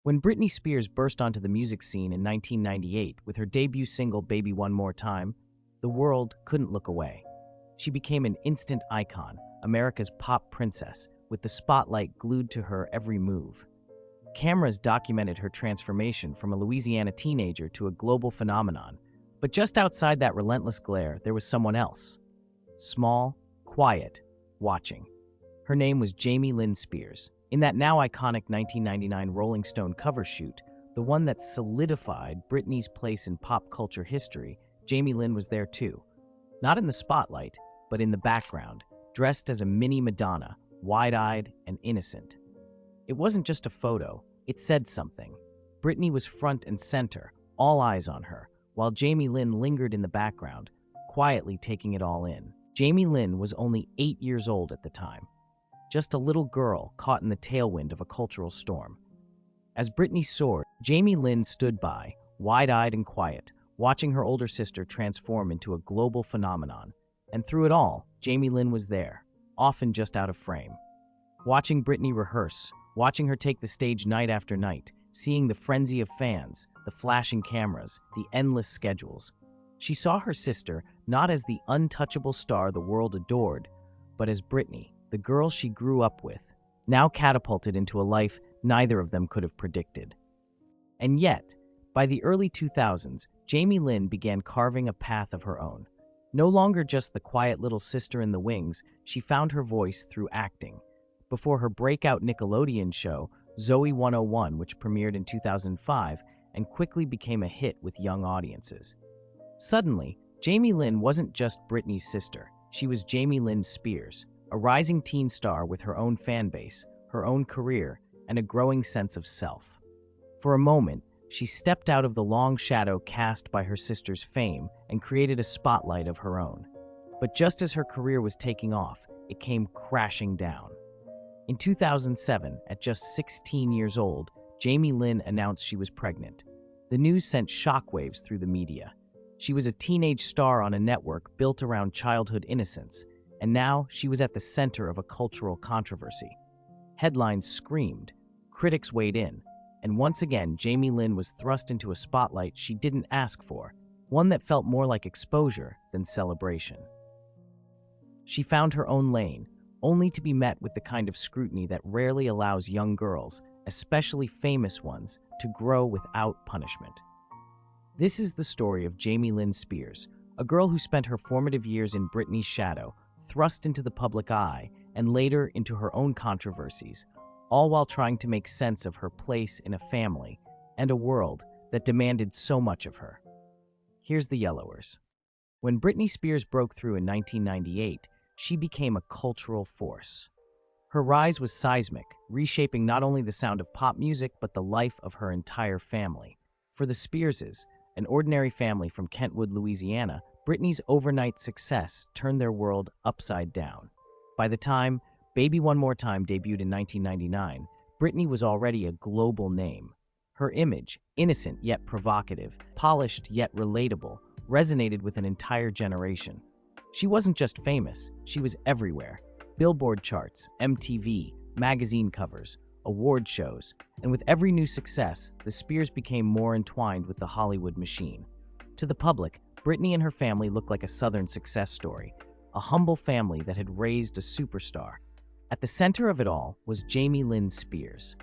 When Britney Spears burst onto the music scene in 1998 with her debut single Baby One More Time, the world couldn't look away. She became an instant icon, America's pop princess, with the spotlight glued to her every move. Cameras documented her transformation from a Louisiana teenager to a global phenomenon, but just outside that relentless glare, there was someone else. Small, quiet, watching. Her name was Jamie Lynn Spears. In that now iconic 1999 Rolling Stone cover shoot, the one that solidified Britney's place in pop culture history, Jamie Lynn was there too. Not in the spotlight, but in the background, dressed as a mini Madonna, wide-eyed and innocent. It wasn't just a photo, it said something. Britney was front and center, all eyes on her, while Jamie Lynn lingered in the background, quietly taking it all in. Jamie Lynn was only 8 years old at the time, just a little girl caught in the tailwind of a cultural storm. As Britney soared, Jamie Lynn stood by, wide-eyed and quiet, watching her older sister transform into a global phenomenon. And through it all, Jamie Lynn was there, often just out of frame. Watching Britney rehearse, watching her take the stage night after night, seeing the frenzy of fans, the flashing cameras, the endless schedules. She saw her sister not as the untouchable star the world adored, but as Britney, the girl she grew up with, now catapulted into a life neither of them could have predicted. And yet, by the early 2000s, Jamie Lynn began carving a path of her own. No longer just the quiet little sister in the wings, she found her voice through acting. Before her breakout Nickelodeon show, Zoey 101, which premiered in 2005 and quickly became a hit with young audiences. Suddenly, Jamie Lynn wasn't just Britney's sister. She was Jamie Lynn Spears, a rising teen star with her own fan base, her own career, and a growing sense of self. For a moment, she stepped out of the long shadow cast by her sister's fame and created a spotlight of her own. But just as her career was taking off, it came crashing down. In 2007, at just 16 years old, Jamie Lynn announced she was pregnant. The news sent shockwaves through the media. She was a teenage star on a network built around childhood innocence, and now she was at the center of a cultural controversy. Headlines screamed, critics weighed in, and once again, Jamie Lynn was thrust into a spotlight she didn't ask for, one that felt more like exposure than celebration. She found her own lane, only to be met with the kind of scrutiny that rarely allows young girls, especially famous ones, to grow without punishment. This is the story of Jamie Lynn Spears, a girl who spent her formative years in Britney's shadow, thrust into the public eye, and later into her own controversies, all while trying to make sense of her place in a family and a world that demanded so much of her. Here's the Yellowers. When Britney Spears broke through in 1998, she became a cultural force. Her rise was seismic, reshaping not only the sound of pop music but the life of her entire family. For the Spearses, an ordinary family from Kentwood, Louisiana, Britney's overnight success turned their world upside down. By the time Baby One More Time debuted in 1999, Britney was already a global name. Her image, innocent yet provocative, polished yet relatable, resonated with an entire generation. She wasn't just famous, she was everywhere. Billboard charts, MTV, magazine covers, award shows, and with every new success, the Spears became more entwined with the Hollywood machine. To the public, Britney and her family looked like a Southern success story, a humble family that had raised a superstar. At the center of it all was Jamie Lynn Spears.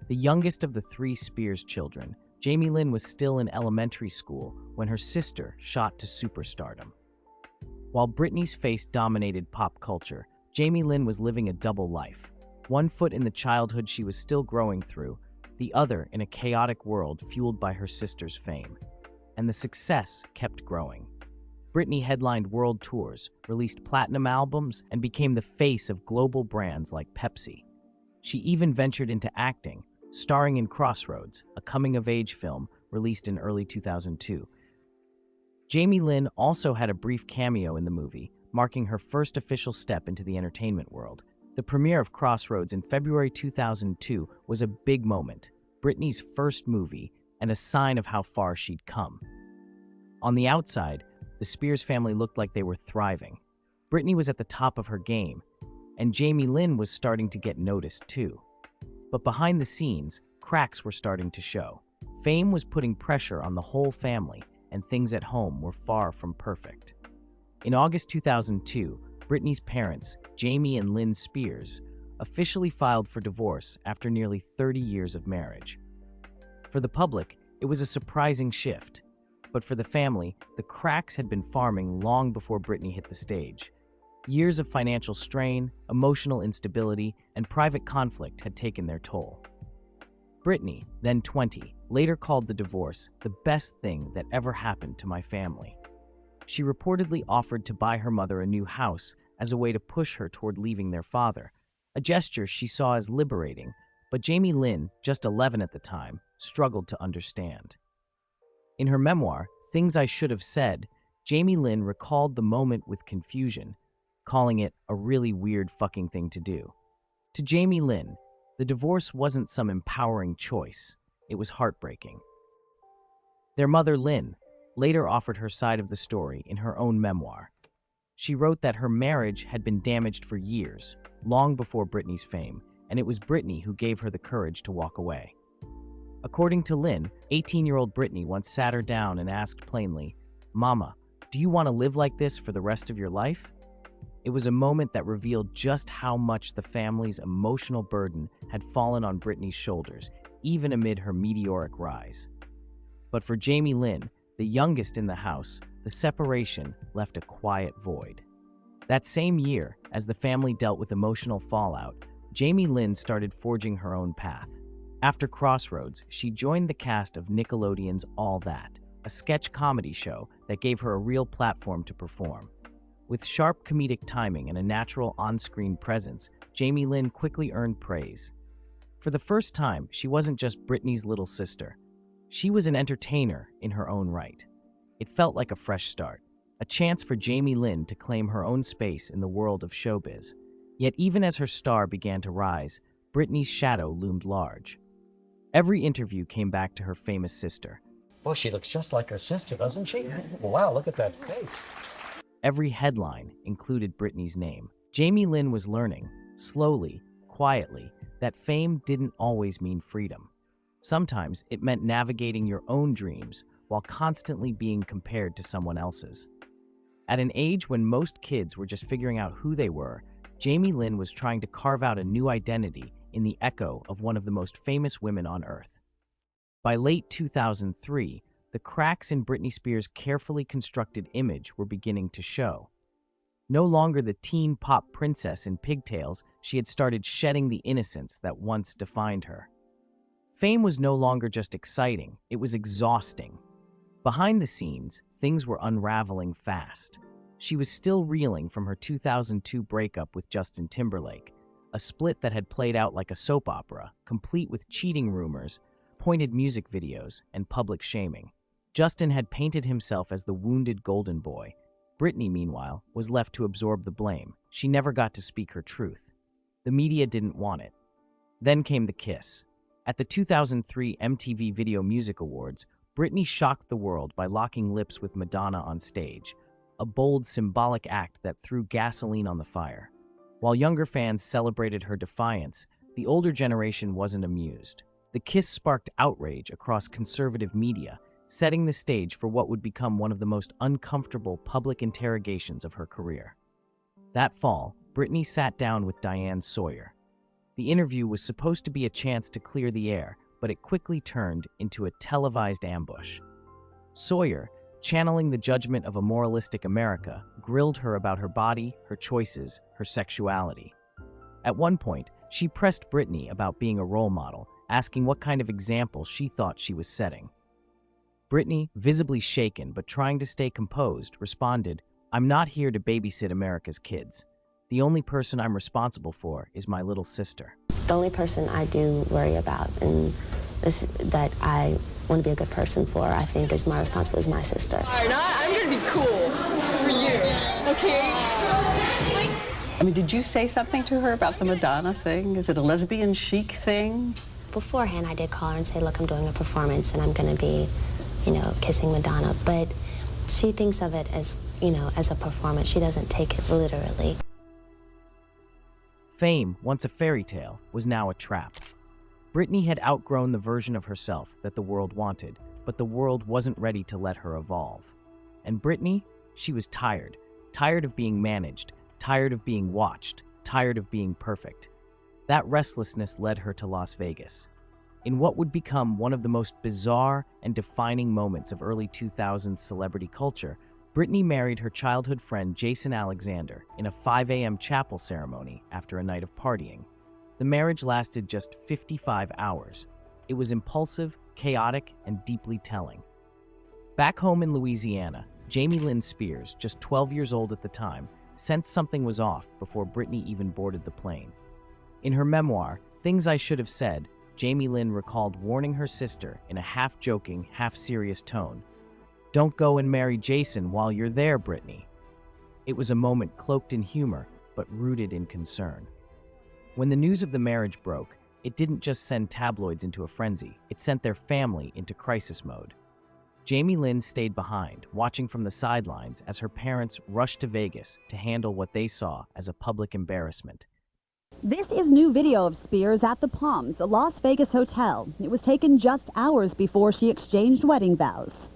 The youngest of the three Spears children, Jamie Lynn was still in elementary school when her sister shot to superstardom. While Britney's face dominated pop culture, Jamie Lynn was living a double life. One foot in the childhood she was still growing through, the other in a chaotic world fueled by her sister's fame. And the success kept growing. Britney headlined world tours, released platinum albums, and became the face of global brands like Pepsi. She even ventured into acting, starring in Crossroads, a coming-of-age film released in early 2002. Jamie Lynn also had a brief cameo in the movie, marking her first official step into the entertainment world. The premiere of Crossroads in February 2002 was a big moment, Britney's first movie, and a sign of how far she'd come. On the outside, the Spears family looked like they were thriving. Britney was at the top of her game, and Jamie Lynn was starting to get noticed too. But behind the scenes, cracks were starting to show. Fame was putting pressure on the whole family, and things at home were far from perfect. In August 2002, Britney's parents, Jamie and Lynn Spears, officially filed for divorce after nearly 30 years of marriage. For the public, it was a surprising shift, but for the family, the cracks had been farming long before Britney hit the stage. Years of financial strain, emotional instability, and private conflict had taken their toll. Britney, then 20, later called the divorce the best thing that ever happened to my family. She reportedly offered to buy her mother a new house as a way to push her toward leaving their father, a gesture she saw as liberating, but Jamie Lynn, just 11 at the time, struggled to understand. In her memoir, Things I Should Have Said, Jamie Lynn recalled the moment with confusion, calling it a really weird fucking thing to do. To Jamie Lynn, the divorce wasn't some empowering choice, it was heartbreaking. Their mother, Lynn, later offered her side of the story in her own memoir. She wrote that her marriage had been damaged for years, long before Britney's fame, and it was Britney who gave her the courage to walk away. According to Lynn, 18-year-old Britney once sat her down and asked plainly, "Mama, do you want to live like this for the rest of your life?" It was a moment that revealed just how much the family's emotional burden had fallen on Britney's shoulders, even amid her meteoric rise. But for Jamie Lynn, the youngest in the house, the separation left a quiet void. That same year, as the family dealt with emotional fallout, Jamie Lynn started forging her own path. After Crossroads, she joined the cast of Nickelodeon's All That, a sketch comedy show that gave her a real platform to perform. With sharp comedic timing and a natural on-screen presence, Jamie Lynn quickly earned praise. For the first time, she wasn't just Britney's little sister. She was an entertainer in her own right. It felt like a fresh start, a chance for Jamie Lynn to claim her own space in the world of showbiz. Yet even as her star began to rise, Britney's shadow loomed large. Every interview came back to her famous sister. Well, she looks just like her sister, doesn't she? Wow, look at that face. Every headline included Britney's name. Jamie Lynn was learning, slowly, quietly, that fame didn't always mean freedom. Sometimes it meant navigating your own dreams while constantly being compared to someone else's. At an age when most kids were just figuring out who they were, Jamie Lynn was trying to carve out a new identity in the echo of one of the most famous women on earth. By late 2003, the cracks in Britney Spears' carefully constructed image were beginning to show. No longer the teen pop princess in pigtails, she had started shedding the innocence that once defined her. Fame was no longer just exciting, it was exhausting. Behind the scenes, things were unraveling fast. She was still reeling from her 2002 breakup with Justin Timberlake, a split that had played out like a soap opera, complete with cheating rumors, pointed music videos, and public shaming. Justin had painted himself as the wounded golden boy. Britney, meanwhile, was left to absorb the blame. She never got to speak her truth. The media didn't want it. Then came the kiss. At the 2003 MTV Video Music Awards, Britney shocked the world by locking lips with Madonna on stage, a bold, symbolic act that threw gasoline on the fire. While younger fans celebrated her defiance, the older generation wasn't amused. The kiss sparked outrage across conservative media, setting the stage for what would become one of the most uncomfortable public interrogations of her career. That fall, Britney sat down with Diane Sawyer. The interview was supposed to be a chance to clear the air, but it quickly turned into a televised ambush. Sawyer, channeling the judgment of a moralistic America, grilled her about her body, her choices, her sexuality. At one point, she pressed Britney about being a role model, asking what kind of example she thought she was setting. Britney, visibly shaken but trying to stay composed, responded, "I'm not here to babysit America's kids. The only person I'm responsible for is my little sister." The only person I do worry about and that I want to be a good person for, I think, is my responsibility is my sister. All right, I'm going to be cool for you, okay? I mean, did you say something to her about the Madonna thing? Is it a lesbian chic thing? Beforehand, I did call her and say, look, I'm doing a performance and I'm going to be, kissing Madonna. But she thinks of it as, as a performance. She doesn't take it literally. Fame, once a fairy tale, was now a trap. Britney had outgrown the version of herself that the world wanted, but the world wasn't ready to let her evolve. And Britney, she was tired. Tired of being managed, tired of being watched, tired of being perfect. That restlessness led her to Las Vegas. In what would become one of the most bizarre and defining moments of early 2000s celebrity culture, Britney married her childhood friend Jason Alexander in a 5 a.m. chapel ceremony after a night of partying. The marriage lasted just 55 hours. It was impulsive, chaotic, and deeply telling. Back home in Louisiana, Jamie Lynn Spears, just 12 years old at the time, sensed something was off before Britney even boarded the plane. In her memoir, Things I Should Have Said, Jamie Lynn recalled warning her sister in a half-joking, half-serious tone, "Don't go and marry Jason while you're there, Britney." It was a moment cloaked in humor, but rooted in concern. When the news of the marriage broke, it didn't just send tabloids into a frenzy, it sent their family into crisis mode. Jamie Lynn stayed behind, watching from the sidelines as her parents rushed to Vegas to handle what they saw as a public embarrassment. This is new video of Spears at the Palms, a Las Vegas hotel. It was taken just hours before she exchanged wedding vows.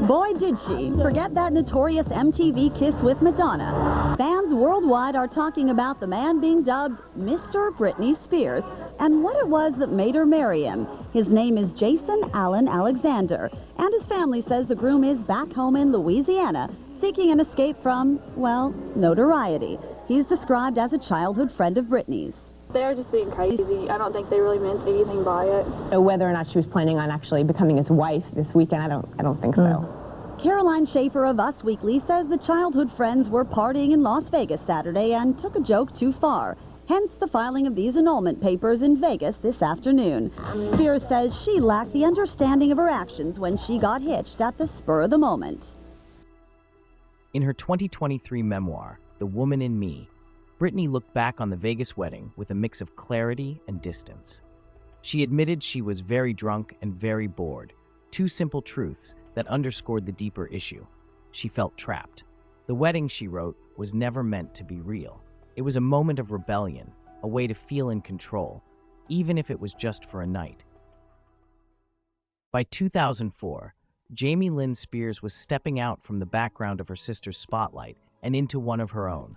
Boy, did she. Forget that notorious MTV kiss with Madonna. Fans worldwide are talking about the man being dubbed Mr. Britney Spears and what it was that made her marry him. His name is Jason Allen Alexander, and his family says the groom is back home in Louisiana, seeking an escape from, well, notoriety. He's described as a childhood friend of Britney's. They're just being crazy. I don't think they really meant anything by it. Whether or not she was planning on actually becoming his wife this weekend, I don't think so. Caroline Schaefer of Us Weekly says the childhood friends were partying in Las Vegas Saturday and took a joke too far. Hence the filing of these annulment papers in Vegas this afternoon. Spears says she lacked the understanding of her actions when she got hitched at the spur of the moment. In her 2023 memoir, The Woman in Me, Britney looked back on the Vegas wedding with a mix of clarity and distance. She admitted she was very drunk and very bored, two simple truths that underscored the deeper issue. She felt trapped. The wedding, she wrote, was never meant to be real. It was a moment of rebellion, a way to feel in control, even if it was just for a night. By 2004, Jamie Lynn Spears was stepping out from the background of her sister's spotlight and into one of her own.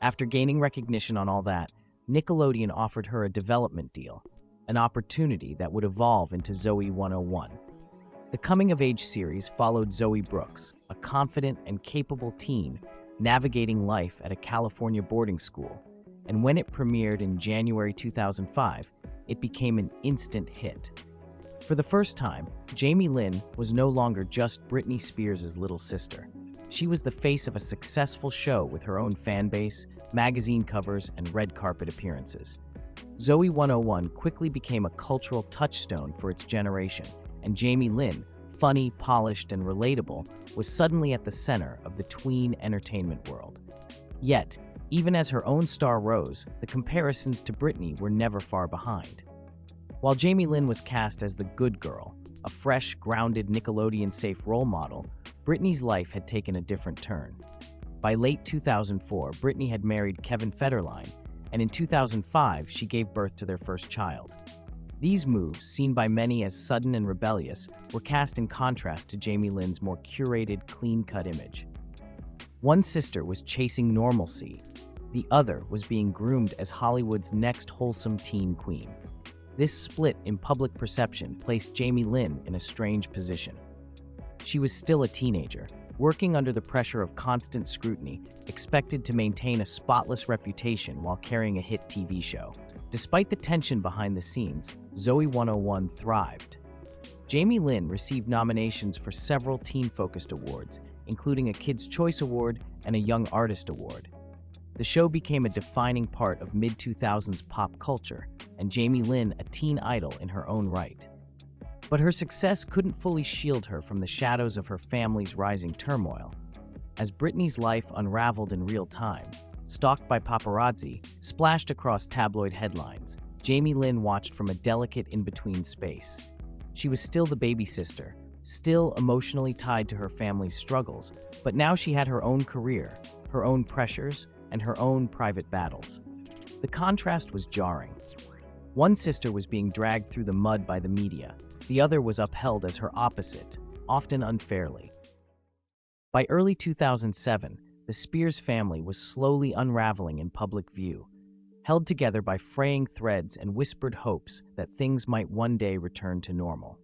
After gaining recognition on all that, Nickelodeon offered her a development deal, an opportunity that would evolve into Zoey 101. The coming-of-age series followed Zoey Brooks, a confident and capable teen navigating life at a California boarding school, and when it premiered in January 2005, it became an instant hit. For the first time, Jamie Lynn was no longer just Britney Spears' little sister. She was the face of a successful show with her own fan base, magazine covers, and red carpet appearances. Zoey 101 quickly became a cultural touchstone for its generation, and Jamie Lynn, funny, polished, and relatable, was suddenly at the center of the tween entertainment world. Yet, even as her own star rose, the comparisons to Britney were never far behind. While Jamie Lynn was cast as the good girl, a fresh, grounded, Nickelodeon-safe role model, Britney's life had taken a different turn. By late 2004, Britney had married Kevin Federline, and in 2005, she gave birth to their first child. These moves, seen by many as sudden and rebellious, were cast in contrast to Jamie Lynn's more curated, clean-cut image. One sister was chasing normalcy, the other was being groomed as Hollywood's next wholesome teen queen. This split in public perception placed Jamie Lynn in a strange position. She was still a teenager, working under the pressure of constant scrutiny, expected to maintain a spotless reputation while carrying a hit TV show. Despite the tension behind the scenes, Zoey 101 thrived. Jamie Lynn received nominations for several teen-focused awards, including a Kids' Choice Award and a Young Artist Award. The show became a defining part of mid-2000s pop culture, and Jamie Lynn a teen idol in her own right. But her success couldn't fully shield her from the shadows of her family's rising turmoil. As Britney's life unraveled in real time, stalked by paparazzi, splashed across tabloid headlines, Jamie Lynn watched from a delicate in-between space. She was still the baby sister, still emotionally tied to her family's struggles, but now she had her own career, her own pressures, and her own private battles. The contrast was jarring. One sister was being dragged through the mud by the media. The other was upheld as her opposite, often unfairly. By early 2007, the Spears family was slowly unraveling in public view, held together by fraying threads and whispered hopes that things might one day return to normal.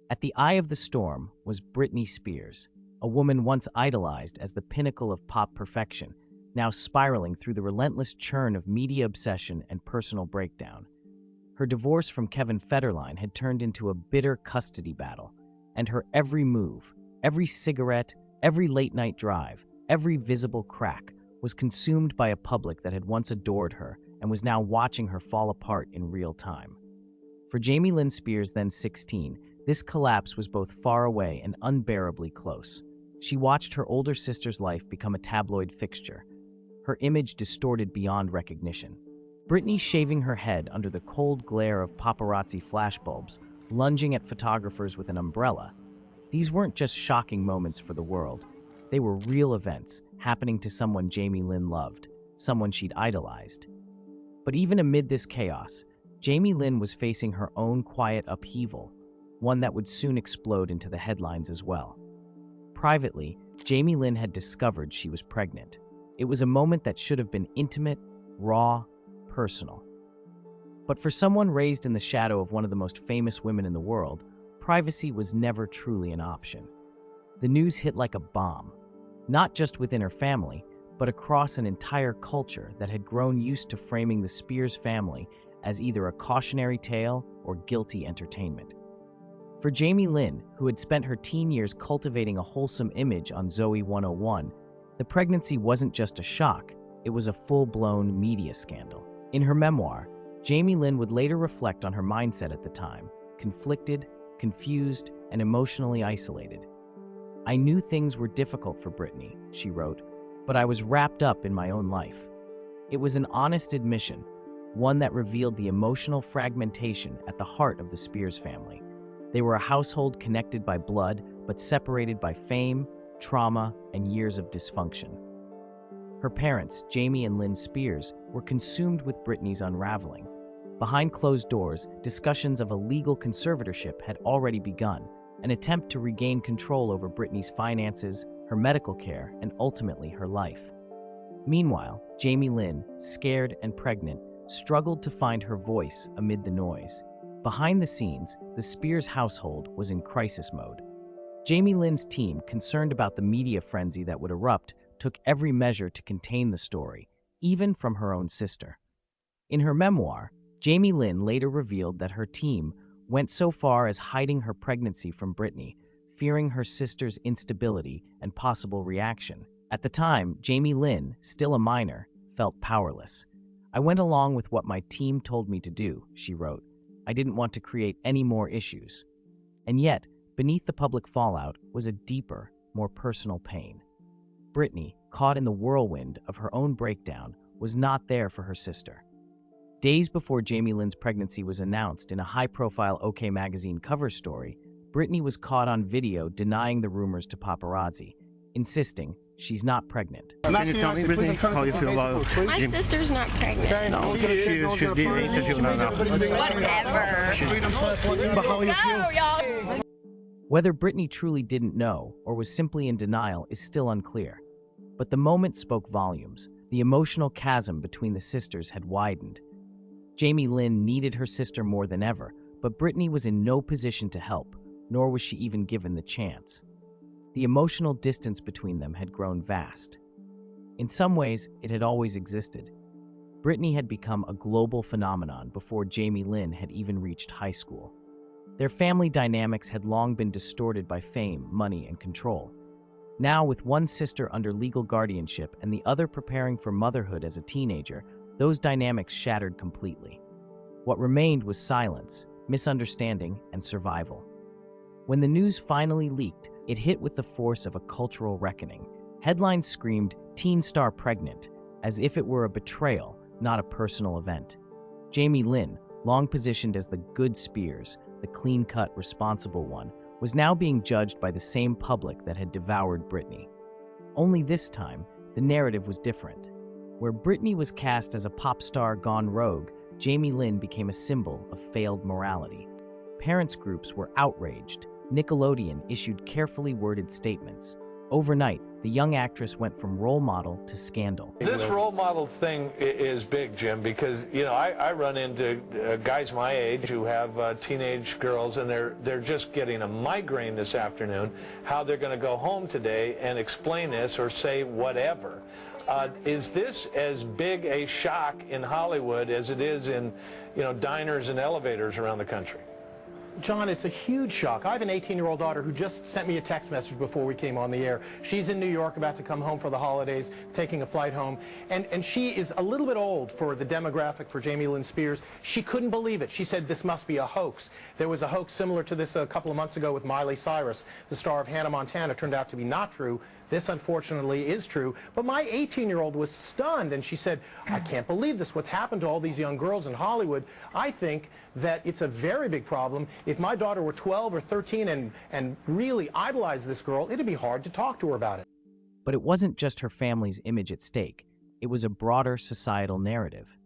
At the eye of the storm was Britney Spears, a woman once idolized as the pinnacle of pop perfection, now spiraling through the relentless churn of media obsession and personal breakdown. Her divorce from Kevin Federline had turned into a bitter custody battle, and her every move, every cigarette, every late-night drive, every visible crack was consumed by a public that had once adored her and was now watching her fall apart in real time. For Jamie Lynn Spears, then 16, this collapse was both far away and unbearably close. She watched her older sister's life become a tabloid fixture, her image distorted beyond recognition. Britney shaving her head under the cold glare of paparazzi flashbulbs, lunging at photographers with an umbrella. These weren't just shocking moments for the world. They were real events happening to someone Jamie Lynn loved, someone she'd idolized. But even amid this chaos, Jamie Lynn was facing her own quiet upheaval, one that would soon explode into the headlines as well. Privately, Jamie Lynn had discovered she was pregnant. It was a moment that should have been intimate, raw, personal. But for someone raised in the shadow of one of the most famous women in the world, privacy was never truly an option. The news hit like a bomb, not just within her family, but across an entire culture that had grown used to framing the Spears family as either a cautionary tale or guilty entertainment. For Jamie Lynn, who had spent her teen years cultivating a wholesome image on Zoey 101, the pregnancy wasn't just a shock, it was a full-blown media scandal. In her memoir, Jamie Lynn would later reflect on her mindset at the time, conflicted, confused, and emotionally isolated. "I knew things were difficult for Britney," she wrote, "but I was wrapped up in my own life." It was an honest admission, one that revealed the emotional fragmentation at the heart of the Spears family. They were a household connected by blood, but separated by fame, trauma, and years of dysfunction. Her parents, Jamie and Lynn Spears, were consumed with Britney's unraveling. Behind closed doors, discussions of a legal conservatorship had already begun, an attempt to regain control over Britney's finances, her medical care, and ultimately her life. Meanwhile, Jamie Lynn, scared and pregnant, struggled to find her voice amid the noise. Behind the scenes, the Spears household was in crisis mode. Jamie Lynn's team, concerned about the media frenzy that would erupt, took every measure to contain the story, even from her own sister. In her memoir, Jamie Lynn later revealed that her team went so far as hiding her pregnancy from Britney, fearing her sister's instability and possible reaction. At the time, Jamie Lynn, still a minor, felt powerless. "I went along with what my team told me to do," she wrote. "I didn't want to create any more issues." And yet, beneath the public fallout was a deeper, more personal pain. Britney, caught in the whirlwind of her own breakdown, was not there for her sister. Days before Jamie Lynn's pregnancy was announced in a high-profile OK magazine cover story, Britney was caught on video denying the rumors to paparazzi, insisting she's not pregnant. Can you tell me, Britney, how you feel about My sister's not pregnant. No, she didn't say she not. Whatever. But how you feel? Whether Britney truly didn't know or was simply in denial is still unclear. But the moment spoke volumes. The emotional chasm between the sisters had widened. Jamie Lynn needed her sister more than ever, but Britney was in no position to help, nor was she even given the chance. The emotional distance between them had grown vast. In some ways, it had always existed. Britney had become a global phenomenon before Jamie Lynn had even reached high school. Their family dynamics had long been distorted by fame, money, and control. Now, with one sister under legal guardianship and the other preparing for motherhood as a teenager, those dynamics shattered completely. What remained was silence, misunderstanding, and survival. When the news finally leaked, it hit with the force of a cultural reckoning. Headlines screamed, "Teen star pregnant," as if it were a betrayal, not a personal event. Jamie Lynn, long positioned as the good Spears, the clean-cut, responsible one, was now being judged by the same public that had devoured Britney. Only this time, the narrative was different. Where Britney was cast as a pop star gone rogue, Jamie Lynn became a symbol of failed morality. Parents groups were outraged. Nickelodeon issued carefully worded statements. Overnight, the young actress went from role model to scandal. This role model thing is big, Jim, because, you know, I run into guys my age who have teenage girls, and they're just getting a migraine this afternoon, how they're going to go home today and explain this or say whatever. Is this as big a shock in Hollywood as it is in, you know, diners and elevators around the country? John, it's a huge shock. I have an 18-year-old daughter who just sent me a text message before we came on the air. She's in New York, about to come home for the holidays, taking a flight home, and she is a little bit old for the demographic for Jamie Lynn Spears. She couldn't believe it. She said this must be a hoax. There was a hoax similar to this a couple of months ago with Miley Cyrus, the star of Hannah Montana. Turned out to be not true. This, unfortunately, is true. But my 18-year-old was stunned, and she said, I can't believe this. What's happened to all these young girls in Hollywood? I think that it's a very big problem. If my daughter were 12 or 13 and really idolized this girl, it'd be hard to talk to her about it. But it wasn't just her family's image at stake. It was a broader societal narrative.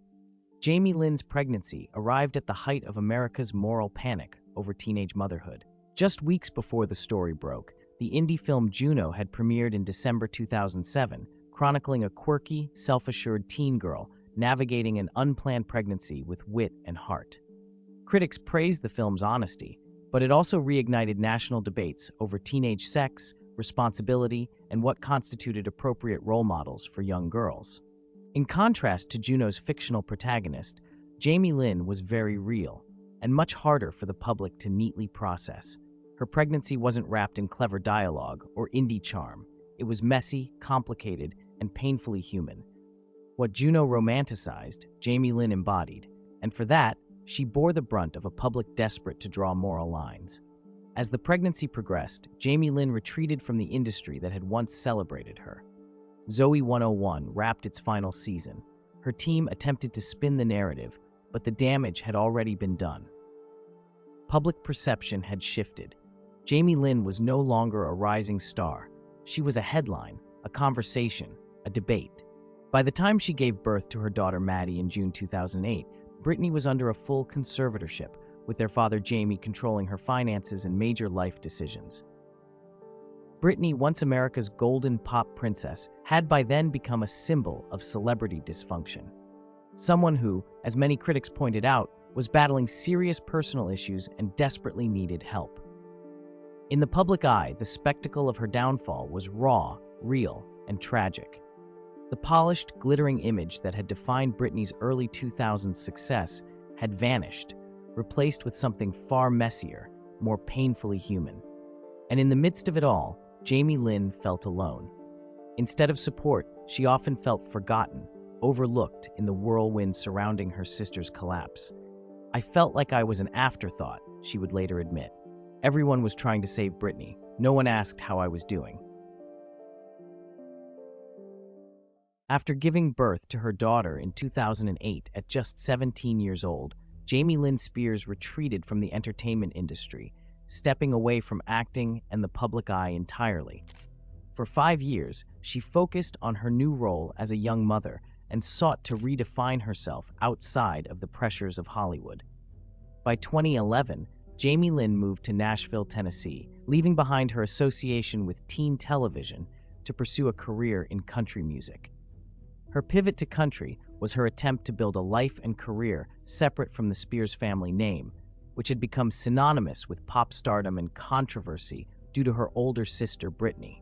Jamie Lynn's pregnancy arrived at the height of America's moral panic over teenage motherhood. Just weeks before the story broke, the indie film Juno had premiered in December 2007, chronicling a quirky, self-assured teen girl navigating an unplanned pregnancy with wit and heart. Critics praised the film's honesty, but it also reignited national debates over teenage sex, responsibility, and what constituted appropriate role models for young girls. In contrast to Juno's fictional protagonist, Jamie Lynn was very real, and much harder for the public to neatly process. Her pregnancy wasn't wrapped in clever dialogue or indie charm. It was messy, complicated, and painfully human. What Juno romanticized, Jamie Lynn embodied, and for that, she bore the brunt of a public desperate to draw moral lines. As the pregnancy progressed, Jamie Lynn retreated from the industry that had once celebrated her. Zoey 101 wrapped its final season. Her team attempted to spin the narrative, but the damage had already been done. Public perception had shifted. Jamie Lynn was no longer a rising star. She was a headline, a conversation, a debate. By the time she gave birth to her daughter Maddie in June 2008, Britney was under a full conservatorship, with their father Jamie controlling her finances and major life decisions. Britney, once America's golden pop princess, had by then become a symbol of celebrity dysfunction. Someone who, as many critics pointed out, was battling serious personal issues and desperately needed help. In the public eye, the spectacle of her downfall was raw, real, and tragic. The polished, glittering image that had defined Britney's early 2000s success had vanished, replaced with something far messier, more painfully human. And in the midst of it all, Jamie Lynn felt alone. Instead of support, she often felt forgotten, overlooked in the whirlwind surrounding her sister's collapse. I felt like I was an afterthought, she would later admit. Everyone was trying to save Britney. No one asked how I was doing. After giving birth to her daughter in 2008 at just 17 years old, Jamie Lynn Spears retreated from the entertainment industry, stepping away from acting and the public eye entirely. For 5 years, she focused on her new role as a young mother and sought to redefine herself outside of the pressures of Hollywood. By 2011, Jamie Lynn moved to Nashville, Tennessee, leaving behind her association with teen television to pursue a career in country music. Her pivot to country was her attempt to build a life and career separate from the Spears family name, which had become synonymous with pop stardom and controversy due to her older sister, Britney.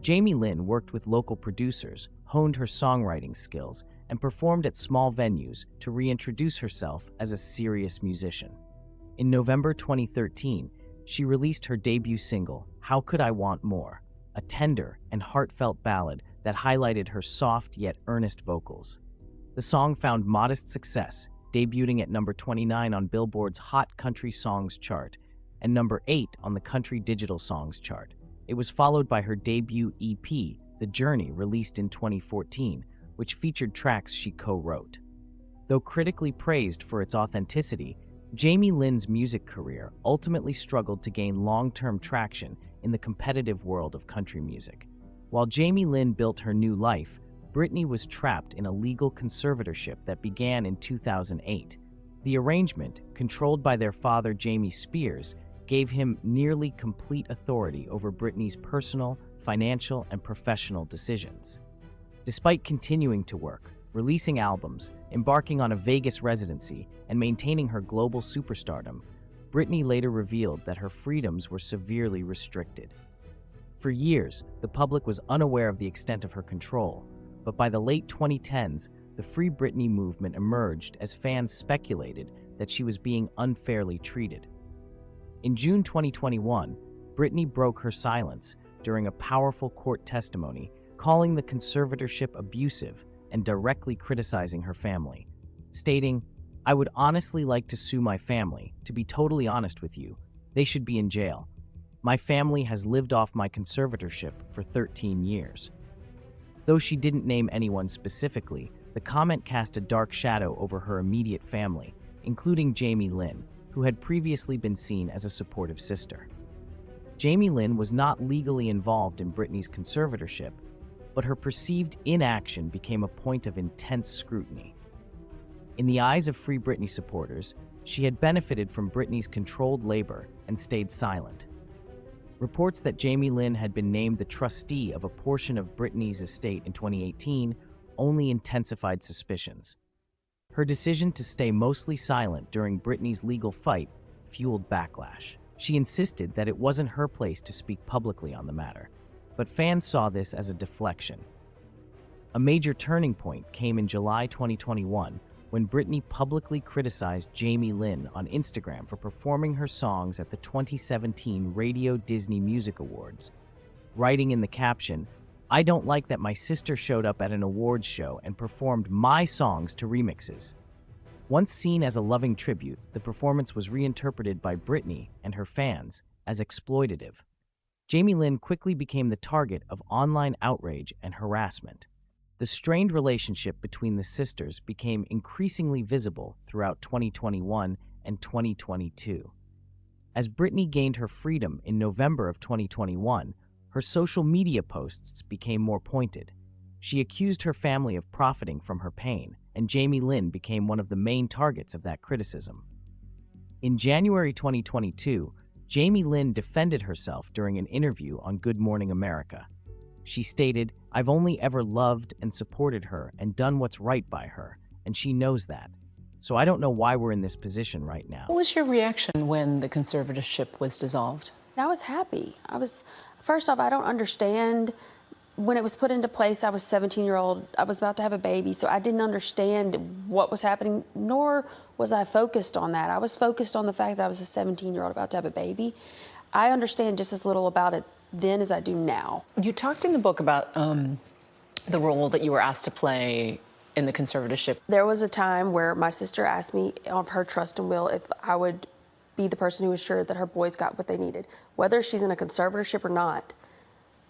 Jamie Lynn worked with local producers, honed her songwriting skills, and performed at small venues to reintroduce herself as a serious musician. In November 2013, she released her debut single, How Could I Want More?, a tender and heartfelt ballad that highlighted her soft yet earnest vocals. The song found modest success, debuting at number 29 on Billboard's Hot Country Songs chart and number 8 on the Country Digital Songs chart. It was followed by her debut EP, The Journey, released in 2014, which featured tracks she co-wrote. Though critically praised for its authenticity, Jamie Lynn's music career ultimately struggled to gain long-term traction in the competitive world of country music. While Jamie Lynn built her new life, Britney was trapped in a legal conservatorship that began in 2008. The arrangement, controlled by their father Jamie Spears, gave him nearly complete authority over Britney's personal, financial, and professional decisions. Despite continuing to work, releasing albums, embarking on a Vegas residency, and maintaining her global superstardom, Britney later revealed that her freedoms were severely restricted. For years, the public was unaware of the extent of her control, but by the late 2010s, the Free Britney movement emerged as fans speculated that she was being unfairly treated. In June 2021, Britney broke her silence during a powerful court testimony, calling the conservatorship abusive and directly criticizing her family, stating, "I would honestly like to sue my family. To be totally honest with you, they should be in jail. My family has lived off my conservatorship for 13 years. Though she didn't name anyone specifically, the comment cast a dark shadow over her immediate family, including Jamie Lynn, who had previously been seen as a supportive sister. Jamie Lynn was not legally involved in Britney's conservatorship, but her perceived inaction became a point of intense scrutiny. In the eyes of Free Britney supporters, she had benefited from Britney's controlled labor and stayed silent. Reports that Jamie Lynn had been named the trustee of a portion of Britney's estate in 2018 only intensified suspicions. Her decision to stay mostly silent during Britney's legal fight fueled backlash. She insisted that it wasn't her place to speak publicly on the matter, but fans saw this as a deflection. A major turning point came in July 2021 when Britney publicly criticized Jamie Lynn on Instagram for performing her songs at the 2017 Radio Disney Music Awards, writing in the caption, "I don't like that my sister showed up at an awards show and performed my songs to remixes." Once seen as a loving tribute, the performance was reinterpreted by Britney and her fans as exploitative. Jamie Lynn quickly became the target of online outrage and harassment. The strained relationship between the sisters became increasingly visible throughout 2021 and 2022. As Britney gained her freedom in November of 2021, her social media posts became more pointed. She accused her family of profiting from her pain, and Jamie Lynn became one of the main targets of that criticism. In January 2022, Jamie Lynn defended herself during an interview on Good Morning America. She stated, "I've only ever loved and supported her and done what's right by her, and she knows that. So I don't know why we're in this position right now." What was your reaction when the conservatorship was dissolved? I was happy. First off, I don't understand. When it was put into place, I was 17-year-old. I was about to have a baby, so I didn't understand what was happening, nor was I focused on that. I was focused on the fact that I was a 17-year-old about to have a baby. I understand just as little about it then as I do now. You talked in the book about the role that you were asked to play in the conservatorship. There was a time where my sister asked me, of her trust and will, if I would be the person who assured that her boys got what they needed. Whether she's in a conservatorship or not,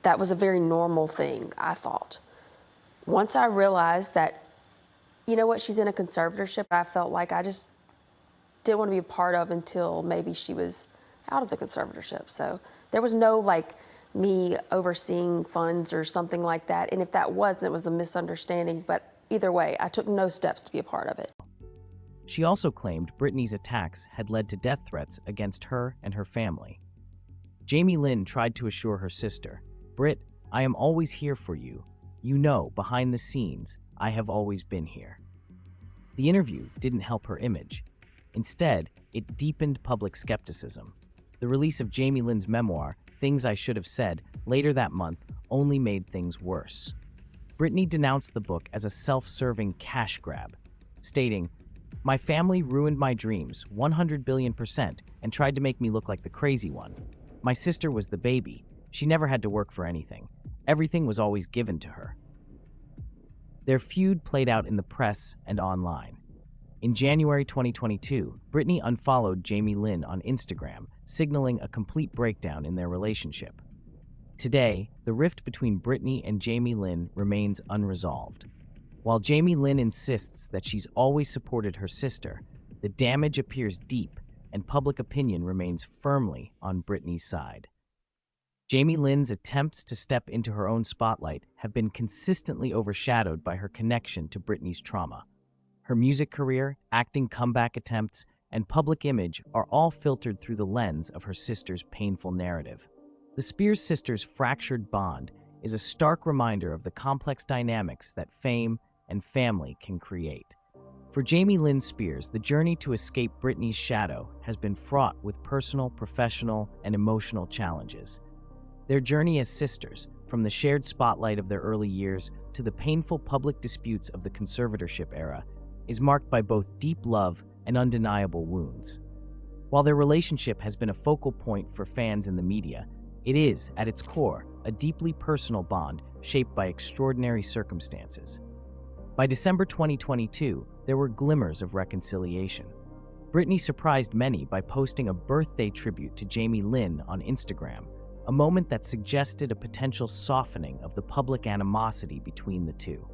that was a very normal thing, I thought. Once I realized that, you know what, she's in a conservatorship, I felt like I just didn't want to be a part of until maybe she was out of the conservatorship. So there was no me overseeing funds or something like that. And if that was, it was a misunderstanding. But either way, I took no steps to be a part of it. She also claimed Britney's attacks had led to death threats against her and her family. Jamie Lynn tried to assure her sister, "Brit, I am always here for you. You know, behind the scenes, I have always been here." The interview didn't help her image. Instead, it deepened public skepticism. The release of Jamie Lynn's memoir, Things I Should Have Said, later that month, only made things worse. Britney denounced the book as a self-serving cash grab, stating, "My family ruined my dreams 100 billion% and tried to make me look like the crazy one. My sister was the baby. She never had to work for anything. Everything was always given to her." Their feud played out in the press and online. In January 2022, Britney unfollowed Jamie Lynn on Instagram, signaling a complete breakdown in their relationship. Today, the rift between Britney and Jamie Lynn remains unresolved. While Jamie Lynn insists that she's always supported her sister, the damage appears deep and public opinion remains firmly on Britney's side. Jamie Lynn's attempts to step into her own spotlight have been consistently overshadowed by her connection to Britney's trauma. Her music career, acting comeback attempts, and public image are all filtered through the lens of her sister's painful narrative. The Spears sisters' fractured bond is a stark reminder of the complex dynamics that fame and family can create. For Jamie Lynn Spears, the journey to escape Britney's shadow has been fraught with personal, professional, and emotional challenges. Their journey as sisters, from the shared spotlight of their early years to the painful public disputes of the conservatorship era, is marked by both deep love and undeniable wounds. While their relationship has been a focal point for fans in the media, it is, at its core, a deeply personal bond shaped by extraordinary circumstances. By December 2022, there were glimmers of reconciliation. Britney surprised many by posting a birthday tribute to Jamie Lynn on Instagram, a moment that suggested a potential softening of the public animosity between the two.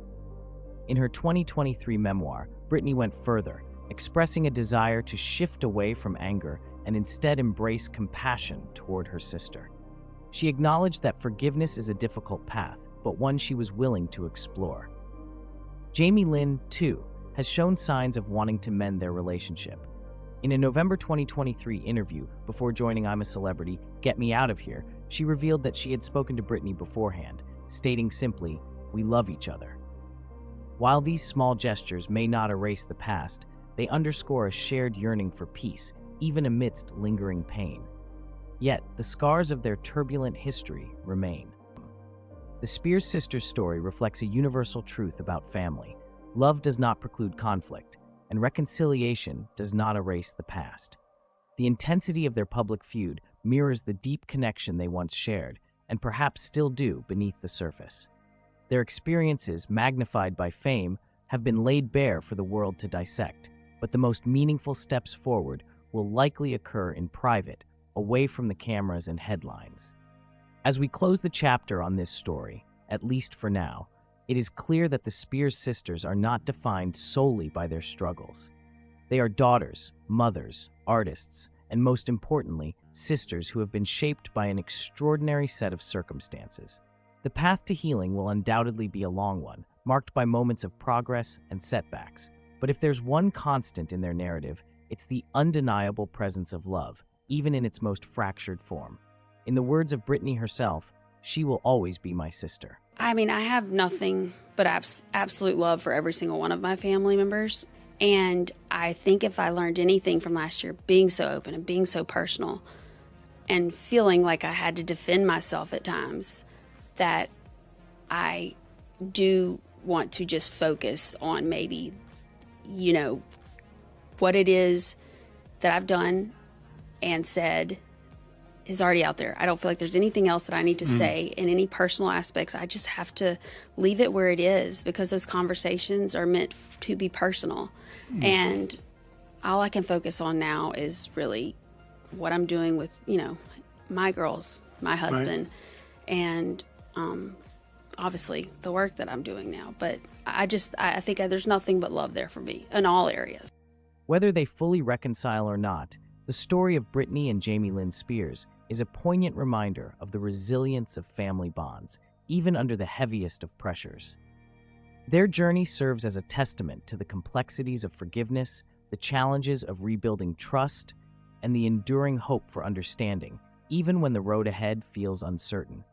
In her 2023 memoir, Britney went further, expressing a desire to shift away from anger and instead embrace compassion toward her sister. She acknowledged that forgiveness is a difficult path, but one she was willing to explore. Jamie Lynn, too, has shown signs of wanting to mend their relationship. In a November 2023 interview before joining I'm a Celebrity, Get Me Out of Here, she revealed that she had spoken to Britney beforehand, stating simply, "We love each other." While these small gestures may not erase the past, they underscore a shared yearning for peace, even amidst lingering pain. Yet, the scars of their turbulent history remain. The Spears sisters' story reflects a universal truth about family. Love does not preclude conflict, and reconciliation does not erase the past. The intensity of their public feud mirrors the deep connection they once shared, and perhaps still do beneath the surface. Their experiences, magnified by fame, have been laid bare for the world to dissect, but the most meaningful steps forward will likely occur in private, away from the cameras and headlines. As we close the chapter on this story, at least for now, it is clear that the Spears sisters are not defined solely by their struggles. They are daughters, mothers, artists, and most importantly, sisters who have been shaped by an extraordinary set of circumstances. The path to healing will undoubtedly be a long one, marked by moments of progress and setbacks. But if there's one constant in their narrative, it's the undeniable presence of love, even in its most fractured form. In the words of Britney herself, "She will always be my sister." I mean, I have nothing but absolute love for every single one of my family members. And I think if I learned anything from last year, being so open and being so personal and feeling like I had to defend myself at times, that I do want to just focus on maybe, what it is that I've done and said is already out there. I don't feel like there's anything else that I need to say in any personal aspects. I just have to leave it where it is, because those conversations are meant to be personal. And all I can focus on now is really what I'm doing with, my girls, my husband, and obviously the work that I'm doing now. But I think there's nothing but love there for me in all areas. Whether they fully reconcile or not, the story of Britney and Jamie Lynn Spears is a poignant reminder of the resilience of family bonds, even under the heaviest of pressures. Their journey serves as a testament to the complexities of forgiveness, the challenges of rebuilding trust, and the enduring hope for understanding, even when the road ahead feels uncertain.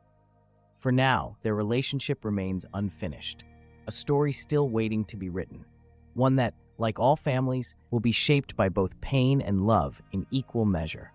For now, their relationship remains unfinished, a story still waiting to be written, one that, like all families, will be shaped by both pain and love in equal measure.